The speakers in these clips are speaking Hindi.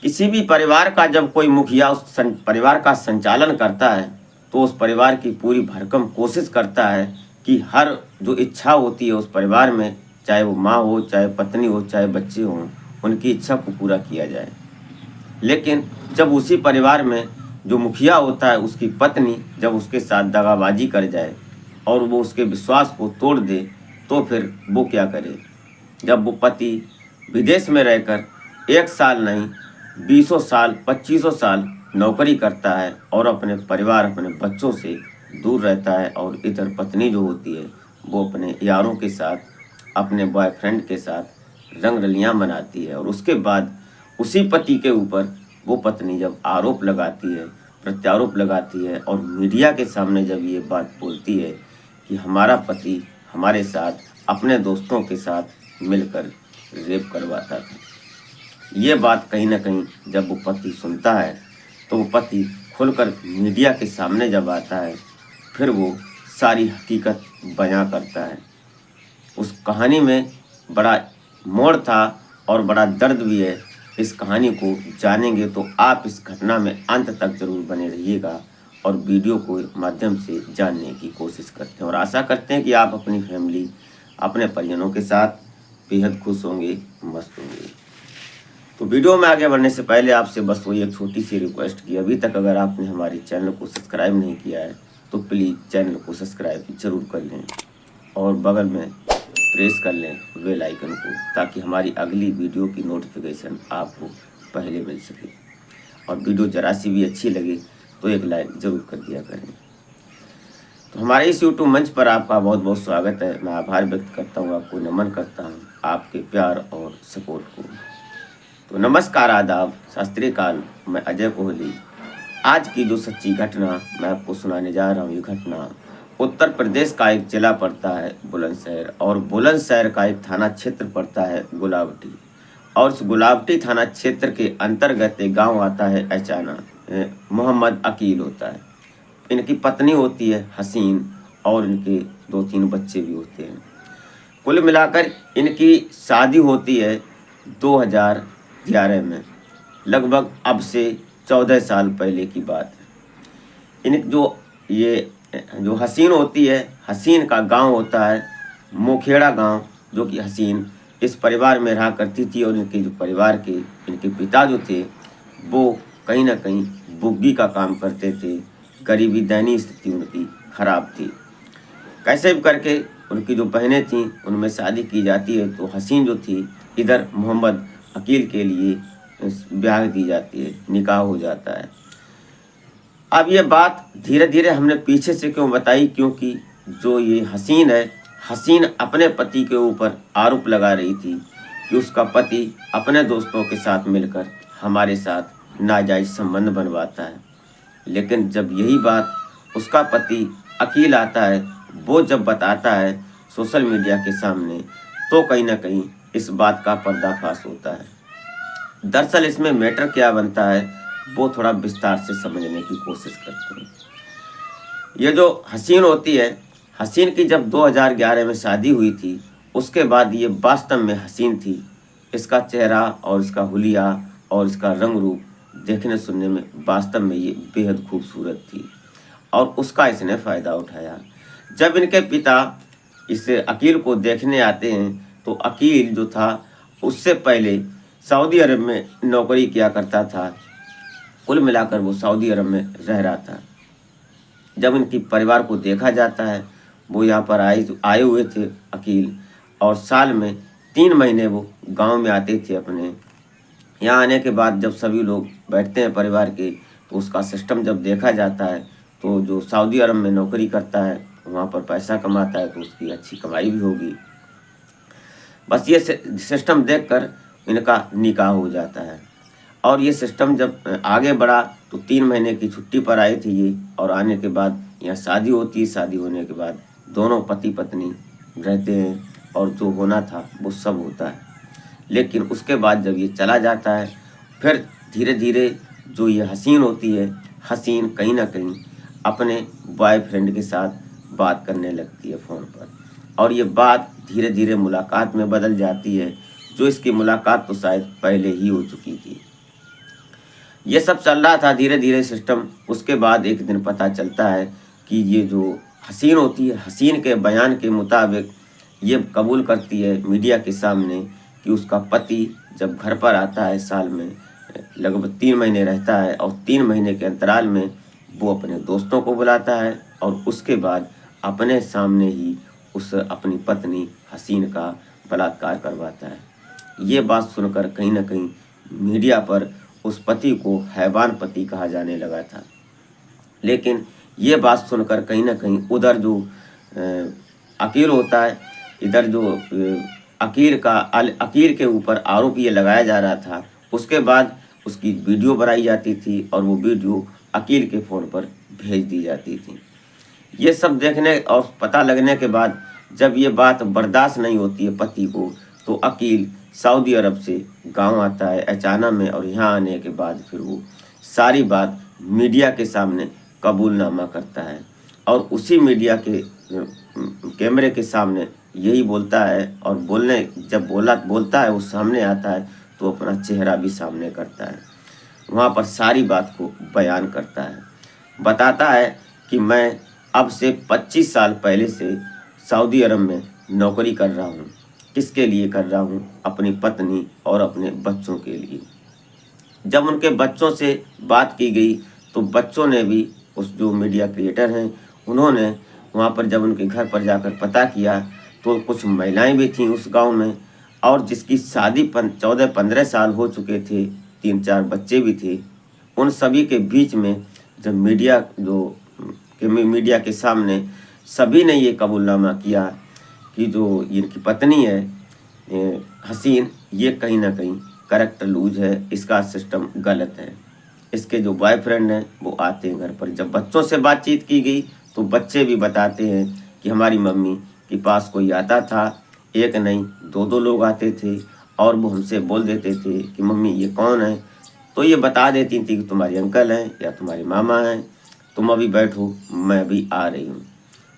किसी भी परिवार का जब कोई मुखिया उस परिवार का संचालन करता है तो उस परिवार की पूरी भरकम कोशिश करता है कि हर जो इच्छा होती है उस परिवार में, चाहे वो माँ हो, चाहे पत्नी हो, चाहे बच्चे हों, उनकी इच्छा को पूरा किया जाए। लेकिन जब उसी परिवार में जो मुखिया होता है उसकी पत्नी जब उसके साथ दगाबाजी कर जाए और वो उसके विश्वास को तोड़ दे, तो फिर वो क्या करे। जब वो पति विदेश में रहकर 1 साल नहीं 20 साल 25 साल नौकरी करता है और अपने परिवार अपने बच्चों से दूर रहता है, और इधर पत्नी जो होती है वो अपने यारों के साथ, अपने बॉयफ्रेंड के साथ रंग रलियाँ मनाती है, और उसके बाद उसी पति के ऊपर वो पत्नी जब आरोप लगाती है, प्रत्यारोप लगाती है और मीडिया के सामने जब ये बात बोलती है कि हमारा पति हमारे साथ अपने दोस्तों के साथ मिलकर रेप करवाता था, ये बात कहीं ना कहीं जब वो पति सुनता है तो वो पति खुलकर मीडिया के सामने जब आता है फिर वो सारी हकीकत बयां करता है। उस कहानी में बड़ा मोड़ था और बड़ा दर्द भी है। इस कहानी को जानेंगे तो आप इस घटना में अंत तक जरूर बने रहिएगा और वीडियो को माध्यम से जानने की कोशिश करते हैं, और आशा करते हैं कि आप अपनी फैमिली, अपने परिजनों के साथ बेहद खुश होंगे, मस्त होंगे। तो वीडियो में आगे बढ़ने से पहले आपसे बस वही एक छोटी सी रिक्वेस्ट की, अभी तक अगर आपने हमारे चैनल को सब्सक्राइब नहीं किया है तो प्लीज़ चैनल को सब्सक्राइब जरूर कर लें और बगल में प्रेस कर लें बेल आइकन को, ताकि हमारी अगली वीडियो की नोटिफिकेशन आपको पहले मिल सके। और वीडियो जरा सी भी अच्छी लगे तो एक लाइक ज़रूर कर दिया करें। तो हमारे इस यूट्यूब मंच पर आपका बहुत बहुत स्वागत है। मैं आभार व्यक्त करता हूँ, आपको नमन करता हूँ आपके प्यार और सपोर्ट को। तो नमस्कार, आदाब, सत श्री अकाल। मैं अजय कोहली। आज की जो सच्ची घटना मैं आपको सुनाने जा रहा हूँ, ये घटना उत्तर प्रदेश का एक जिला पड़ता है बुलंदशहर, और बुलंदशहर का एक थाना क्षेत्र पड़ता है गुलावटी, और उस गुलावटी थाना क्षेत्र के अंतर्गत एक गाँव आता है अचाना। मोहम्मद अकील होता है, इनकी पत्नी होती है हसीन, और इनके 2-3 बच्चे भी होते हैं। कुल मिलाकर इनकी शादी होती है 2011 में, लगभग अब से 14 साल पहले की बात है। इन जो हसीन होती है, हसीन का गांव होता है मोखेड़ा गांव, जो कि हसीन इस परिवार में रहा करती थी, और इनके जो परिवार के इनके पिता जो थे वो कहीं ना कहीं बुग्गी का काम करते थे। गरीबी, दयनीय स्थिति उनकी खराब थी। कैसे भी करके उनकी जो बहनें थीं उनमें शादी की जाती है, तो हसीन जो थी इधर मोहम्मद अकील के लिए ब्याह दी जाती है, निकाह हो जाता है। अब ये बात धीरे धीरे हमने पीछे से क्यों बताई, क्योंकि जो ये हसीन है, हसीन अपने पति के ऊपर आरोप लगा रही थी कि उसका पति अपने दोस्तों के साथ मिलकर हमारे साथ नाजायज़ संबंध बनवाता है। लेकिन जब यही बात उसका पति अकील आता है, वो जब बताता है सोशल मीडिया के सामने, तो कहीं ना कहीं इस बात का पर्दाफाश होता है। दरअसल इसमें मैटर क्या बनता है वो थोड़ा विस्तार से समझने की कोशिश करते हैं। ये जो हसीन होती है, हसीन की जब 2011 में शादी हुई थी, उसके बाद ये वास्तव में हसीन थी। इसका चेहरा और इसका हुलिया और इसका रंग रूप देखने सुनने में वास्तव में ये बेहद खूबसूरत थी, और उसका इसने फ़ायदा उठाया। जब इनके पिता इस अकील को देखने आते हैं तो अकील जो था उससे पहले सऊदी अरब में नौकरी किया करता था। कुल मिलाकर वो सऊदी अरब में रह रहा था। जब इनकी परिवार को देखा जाता है, वो यहाँ पर आए हुए थे अकील, और साल में 3 महीने वो गांव में आते थे अपने। यहाँ आने के बाद जब सभी लोग बैठते हैं परिवार के, तो उसका सिस्टम जब देखा जाता है तो जो सऊदी अरब में नौकरी करता है वहाँ पर पैसा कमाता है, तो उसकी अच्छी कमाई भी होगी। बस ये सिस्टम देखकर इनका निकाह हो जाता है। और ये सिस्टम जब आगे बढ़ा तो 3 महीने की छुट्टी पर आए थे ये, और आने के बाद यहाँ शादी होती है। शादी होने के बाद दोनों पति पत्नी रहते हैं, और जो होना था वो सब होता है। लेकिन उसके बाद जब ये चला जाता है, फिर धीरे धीरे जो ये हसीन होती है, हसीन कहीं ना कहीं अपने बॉयफ्रेंड के साथ बात करने लगती है फ़ोन पर, और ये बात धीरे धीरे मुलाकात में बदल जाती है। जो इसकी मुलाकात तो शायद पहले ही हो चुकी थी। ये सब चल रहा था धीरे धीरे सिस्टम। उसके बाद एक दिन पता चलता है कि ये जो हसीन होती है, हसीन के बयान के मुताबिक ये कबूल करती है मीडिया के सामने कि उसका पति जब घर पर आता है, साल में लगभग 3 महीने रहता है, और 3 महीने के अंतराल में वो अपने दोस्तों को बुलाता है और उसके बाद अपने सामने ही उस अपनी पत्नी हसीन का बलात्कार करवाता है। ये बात सुनकर कहीं ना कहीं मीडिया पर उस पति को हैवान पति कहा जाने लगा था। लेकिन ये बात सुनकर कहीं ना कहीं उधर जो अकील होता है, इधर जो अकील के ऊपर आरोप ये लगाया जा रहा था, उसके बाद उसकी वीडियो बनाई जाती थी और वो वीडियो अकील के फ़ोन पर भेज दी जाती थी। ये सब देखने और पता लगने के बाद जब ये बात बर्दाश्त नहीं होती है पति को, तो अकील सऊदी अरब से गांव आता है अचानक में, और यहाँ आने के बाद फिर वो सारी बात मीडिया के सामने कबूलनामा करता है और उसी मीडिया के कैमरे के सामने यही बोलता है। और जब बोलता है वो सामने आता है तो अपना चेहरा भी सामने करता है, वहाँ पर सारी बात को बयान करता है। बताता है कि मैं अब से 25 साल पहले से सऊदी अरब में नौकरी कर रहा हूँ। किसके लिए कर रहा हूँ? अपनी पत्नी और अपने बच्चों के लिए। जब उनके बच्चों से बात की गई तो बच्चों ने भी, उस जो मीडिया क्रिएटर हैं उन्होंने वहाँ पर जब उनके घर पर जाकर पता किया तो कुछ महिलाएं भी थीं उस गांव में, और जिसकी शादी 14-15 साल हो चुके थे, 3-4 बच्चे भी थे। उन सभी के बीच में जब मीडिया के सामने सभी ने ये कबूलनामा किया कि जो इनकी पत्नी है हसीन, ये कहीं ना कहीं करेक्टर लूज है, इसका सिस्टम गलत है। इसके जो बॉयफ्रेंड हैं वो आते हैं घर पर। जब बच्चों से बातचीत की गई तो बच्चे भी बताते हैं कि हमारी मम्मी के पास कोई आता था, एक नहीं 2-2 लोग आते थे, और वो हमसे बोल देते थे कि मम्मी ये कौन है, तो ये बता देती थी कि तुम्हारे अंकल हैं या तुम्हारे मामा हैं, तुम अभी बैठो मैं अभी आ रही हूँ।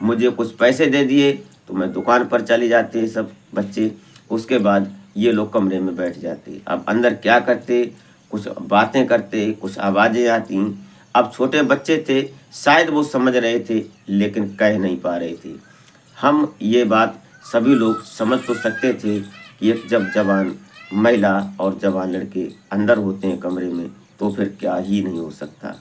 मुझे कुछ पैसे दे दिए तो मैं दुकान पर चले जाते सब बच्चे। उसके बाद ये लोग कमरे में बैठ जाते। अब अंदर क्या करते, कुछ बातें करते, कुछ आवाज़ें आती। अब छोटे बच्चे थे, शायद वो समझ रहे थे लेकिन कह नहीं पा रहे थे। हम ये बात सभी लोग समझ तो सकते थे कि एक जब जवान महिला और जवान लड़के अंदर होते हैं कमरे में तो फिर क्या ही नहीं हो सकता।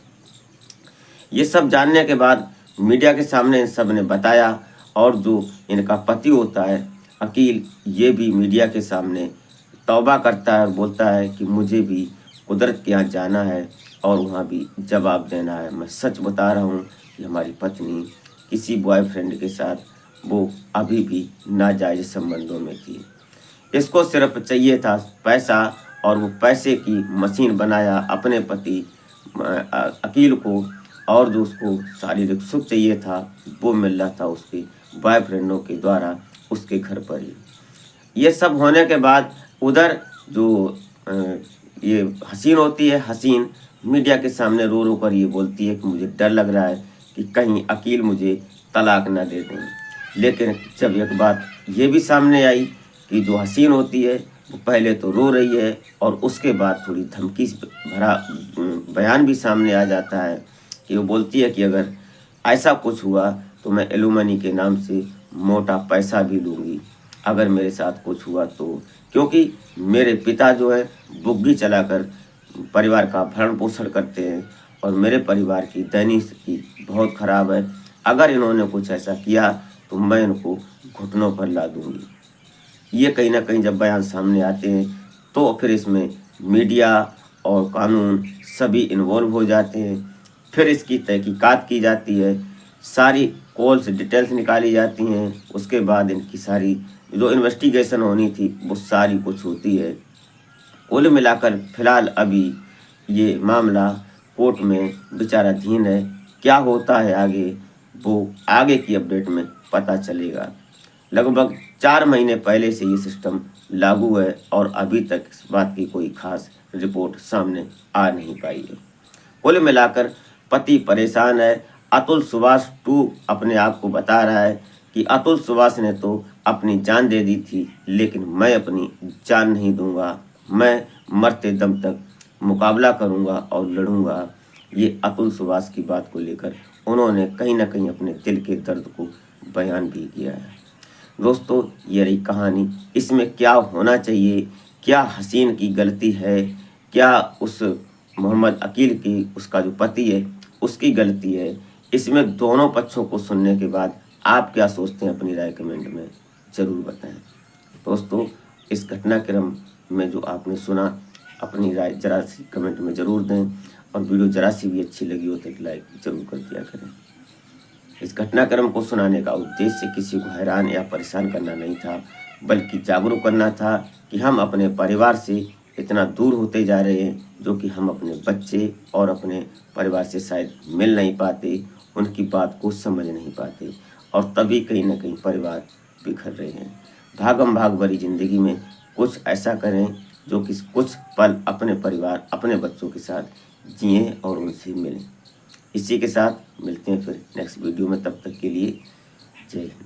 ये सब जानने के बाद मीडिया के सामने इन सब ने बताया, और जो इनका पति होता है अकील, ये भी मीडिया के सामने तौबा करता है और बोलता है कि मुझे भी कुदरत के यहाँ जाना है और वहाँ भी जवाब देना है। मैं सच बता रहा हूँ कि हमारी पत्नी किसी बॉयफ्रेंड के साथ वो अभी भी नाजायज़ संबंधों में थी। इसको सिर्फ चाहिए था पैसा, और वो पैसे की मशीन बनाया अपने पति अकील को, और जो उसको शारीरिक सुख चाहिए था वो मिल रहा था उसके बॉयफ्रेंडों के द्वारा उसके घर पर ही। ये सब होने के बाद उधर जो ये हसीन होती है, हसीन मीडिया के सामने रो रो कर ये बोलती है कि मुझे डर लग रहा है कि कहीं अकील मुझे तलाक ना दे दें। लेकिन जब एक बात ये भी सामने आई कि जो हसीन होती है वो पहले तो रो रही है और उसके बाद थोड़ी धमकी भरा बयान भी सामने आ जाता है कि वो बोलती है कि अगर ऐसा कुछ हुआ तो मैं एलुमनी के नाम से मोटा पैसा भी लूँगी अगर मेरे साथ कुछ हुआ तो, क्योंकि मेरे पिता जो है बुग्गी चलाकर परिवार का भरण पोषण करते हैं और मेरे परिवार की दैनिक स्थिति बहुत ख़राब है। अगर इन्होंने कुछ ऐसा किया तो मैं इनको घुटनों पर ला दूँगी। ये कहीं ना कहीं जब बयान सामने आते हैं तो फिर इसमें मीडिया और कानून सभी इन्वॉल्व हो जाते हैं। फिर इसकी तहकीकात की जाती है, सारी कॉल्स डिटेल्स निकाली जाती हैं। उसके बाद इनकी सारी जो इन्वेस्टिगेशन होनी थी वो सारी कुछ होती है। कुल मिलाकर फ़िलहाल अभी ये मामला कोर्ट में विचाराधीन है। क्या होता है आगे वो आगे की अपडेट में पता चलेगा। लगभग 4 महीने पहले से ये सिस्टम लागू है और अभी तक इस बात की कोई खास रिपोर्ट सामने आ नहीं पाई है। कुल मिलाकर पति परेशान है। अतुल सुभाष 2 अपने आप को बता रहा है कि अतुल सुभाष ने तो अपनी जान दे दी थी लेकिन मैं अपनी जान नहीं दूंगा, मैं मरते दम तक मुकाबला करूंगा और लड़ूंगा। ये अतुल सुभाष की बात को लेकर उन्होंने कहीं ना कहीं अपने दिल के दर्द को बयान भी किया है। दोस्तों, ये रही कहानी। इसमें क्या होना चाहिए, क्या हसीन की गलती है, क्या उस मोहम्मद अकील की, उसका जो पति है, उसकी गलती है, इसमें दोनों पक्षों को सुनने के बाद आप क्या सोचते हैं अपनी राय कमेंट में ज़रूर बताएं। दोस्तों, इस घटनाक्रम में जो आपने सुना, अपनी राय जरा सी कमेंट में ज़रूर दें और वीडियो जरा सी भी अच्छी लगी हो तो एक लाइक ज़रूर कर दिया करें। इस घटनाक्रम को सुनाने का उद्देश्य किसी को हैरान या परेशान करना नहीं था, बल्कि जागरूक करना था कि हम अपने परिवार से इतना दूर होते जा रहे हैं, जो कि हम अपने बच्चे और अपने परिवार से शायद मिल नहीं पाते, उनकी बात को समझ नहीं पाते और तभी कहीं ना कहीं परिवार बिखर रहे हैं। भागम भाग भरी जिंदगी में कुछ ऐसा करें जो कि कुछ पल अपने परिवार, अपने बच्चों के साथ जिएं और उनसे मिलें। इसी के साथ मिलते हैं फिर नेक्स्ट वीडियो में, तब तक के लिए जय हिंद।